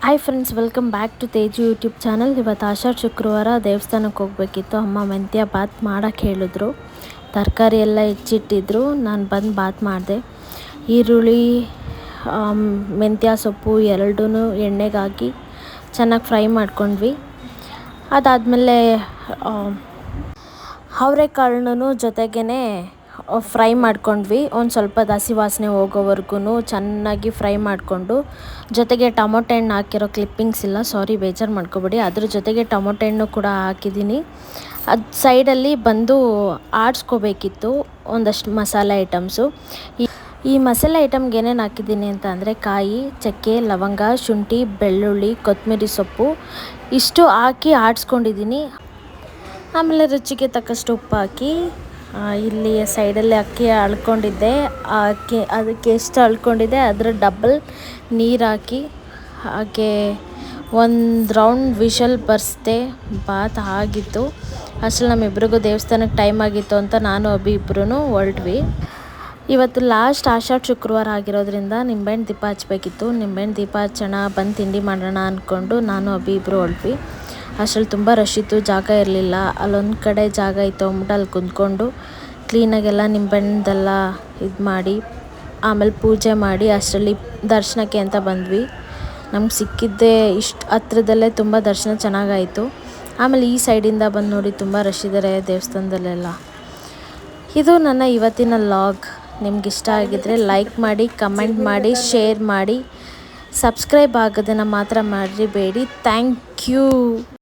Hi friends, welcome back to Teju YouTube channel. ಇವತ್ತು ಆಷಾಢ ಶುಕ್ರವಾರ ದೇವಸ್ಥಾನಕ್ಕೆ ಹೋಗಬೇಕಿತ್ತು. ಅಮ್ಮ ಮೆಂತ್ಯ ಬಾತ್ ಮಾಡೋಕ್ಕೆ ಹೇಳಿದ್ರು. ತರಕಾರಿ ಎಲ್ಲ ಹೆಚ್ಚಿಟ್ಟಿದ್ರು. ನಾನು ಬಂದು ಬಾತ್ ಮಾಡಿದೆ. ಈರುಳ್ಳಿ, ಮೆಂತ್ಯ ಸೊಪ್ಪು ಎರಡೂ ಎಣ್ಣೆಗೆ ಹಾಕಿ ಚೆನ್ನಾಗಿ ಫ್ರೈ ಮಾಡ್ಕೊಂಡ್ವಿ. ಅದಾದಮೇಲೆ ಅವರೆಕಾಳನ್ನು ಜೊತೆಗೇ ಫ್ರೈ ಮಾಡ್ಕೊಂಡ್ವಿ. ಒಂದು ಸ್ವಲ್ಪ ಹಸಿ ವಾಸನೆ ಹೋಗೋವರೆಗೂ ಚೆನ್ನಾಗಿ ಫ್ರೈ ಮಾಡಿಕೊಂಡು, ಜೊತೆಗೆ ಟೊಮೊಟೊ ಹಣ್ಣು ಹಾಕಿರೋ ಕ್ಲಿಪ್ಪಿಂಗ್ಸ್ ಇಲ್ಲ, ಸಾರಿ ಬೇಜಾರು ಮಾಡ್ಕೊಬೇಡಿ. ಅದ್ರ ಜೊತೆಗೆ ಟೊಮೊಟೊ ಹಣ್ಣು ಕೂಡ ಹಾಕಿದ್ದೀನಿ. ಅದು ಸೈಡಲ್ಲಿ ಬಂದು ಆಡಿಸ್ಕೋಬೇಕಿತ್ತು ಒಂದಷ್ಟು ಮಸಾಲೆ ಐಟಮ್ಸು. ಈ ಮಸಾಲೆ ಐಟಮ್ಗೆ ಏನೇನು ಹಾಕಿದ್ದೀನಿ ಅಂತ ಅಂದರೆ ಕಾಯಿ, ಚಕ್ಕೆ, ಲವಂಗ, ಶುಂಠಿ, ಬೆಳ್ಳುಳ್ಳಿ, ಕೊತ್ತಂಬರಿ ಸೊಪ್ಪು ಇಷ್ಟು ಹಾಕಿ ಆಡಿಸ್ಕೊಂಡಿದ್ದೀನಿ. ಆಮೇಲೆ ರುಚಿಗೆ ತಕ್ಕಷ್ಟು ಉಪ್ಪು ಹಾಕಿ, ಇಲ್ಲಿ ಸೈಡಲ್ಲಿ ಅಕ್ಕಿ ಅಳ್ಕೊಂಡಿದ್ದೆ. ಅದಕ್ಕೆ ಎಷ್ಟು ಅಳ್ಕೊಂಡಿದ್ದೆ ಅದರ ಡಬಲ್ ನೀರು ಹಾಕಿ, ಹಾಗೆ ಒಂದು ರೌಂಡ್ ವಿಷಲ್ ಬರ್ಸ್ದೆ ಬಾತ್ ಆಗಿತ್ತು. ಅಷ್ಟರಲ್ಲಿ ನಮ್ಮಿಬ್ರಿಗೂ ದೇವಸ್ಥಾನಕ್ಕೆ ಟೈಮ್ ಆಗಿತ್ತು ಅಂತ ನಾನು ಅಭಿ ಇಬ್ಬರೂ ಹೊರಟ್ವಿ. ಇವತ್ತು ಲಾಸ್ಟ್ ಆಷಾಢ ಶುಕ್ರವಾರ ಆಗಿರೋದ್ರಿಂದ ನಿಂಬೆಹಣ್ಣು ದೀಪ ಹಚ್ಚಬೇಕಿತ್ತು. ನಿಂಬೆಹಣ್ಣು ದೀಪ ಹಚ್ಚೋಣ, ಬಂದು ತಿಂಡಿ ಮಾಡೋಣ ಅಂದ್ಕೊಂಡು ನಾನು ಅಭಿ ಇಬ್ಬರು ಹೊರಟ್ವಿ. ಅಷ್ಟರಲ್ಲಿ ತುಂಬ ರಶ್ ಇತ್ತು, ಜಾಗ ಇರಲಿಲ್ಲ. ಅಲ್ಲೊಂದು ಕಡೆ ಜಾಗ ಇತ್ತು ಅಂದ್ಬಿಟ್ಟು ಅಲ್ಲಿ ಕುಂತ್ಕೊಂಡು ಕ್ಲೀನಾಗೆಲ್ಲ ನಿಂಬೆಹಣ್ಣೆಲ್ಲ ಇದು ಮಾಡಿ, ಆಮೇಲೆ ಪೂಜೆ ಮಾಡಿ ಅಷ್ಟರಲ್ಲಿ ದರ್ಶನಕ್ಕೆ ಅಂತ ಬಂದ್ವಿ. ನಮ್ಗೆ ಸಿಕ್ಕಿದ್ದೇ ಇಷ್ಟು ಹತ್ರದಲ್ಲೇ ತುಂಬ ದರ್ಶನ ಚೆನ್ನಾಗಾಯಿತು. ಆಮೇಲೆ ಈ ಸೈಡಿಂದ ಬಂದು ನೋಡಿ ತುಂಬ ರಶ್ ಇದ್ದಾರೆ ದೇವಸ್ಥಾನದಲ್ಲೆಲ್ಲ. ಇದು ನನ್ನ ಇವತ್ತಿನ ಲಾಗ್. ನಿಮ್ಗೆ ಇಷ್ಟ ಆಗಿದ್ದರೆ ಲೈಕ್ ಮಾಡಿ, ಕಮೆಂಟ್ ಮಾಡಿ, ಶೇರ್ ಮಾಡಿ, ಸಬ್ಸ್ಕ್ರೈಬ್ ಆಗೋದನ್ನು ಮಾತ್ರ ಮರಿಬೇಡಿ. Thank you.